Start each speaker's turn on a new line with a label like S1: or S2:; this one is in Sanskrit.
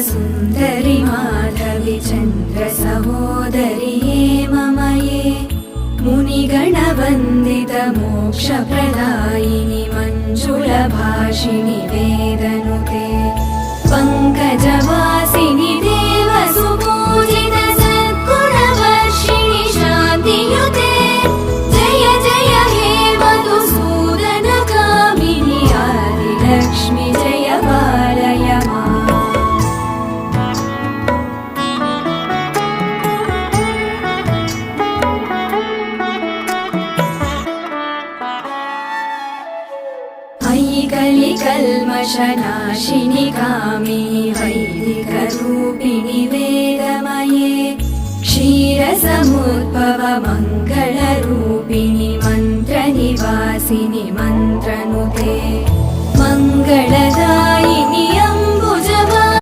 S1: सुन्दरि माधवि चन्द्र सहोदरिये मम ये मुनिगणवन्दित मोक्षप्रदायिनि मञ्जुलभाषिणि वेदनुते पङ्कजवासिनि देवसुपूजित सद्गुणवर्षिणि शान्तियुते जय जय हे मधुसूदनकामिनि आदिलक्ष्मि जय पालय माम्। अयि कलिकल्मषनाशिनि कामिनि वैदिकरूपिणि वेदमये क्षीरसमुद्भव मङ्गलरूपिणि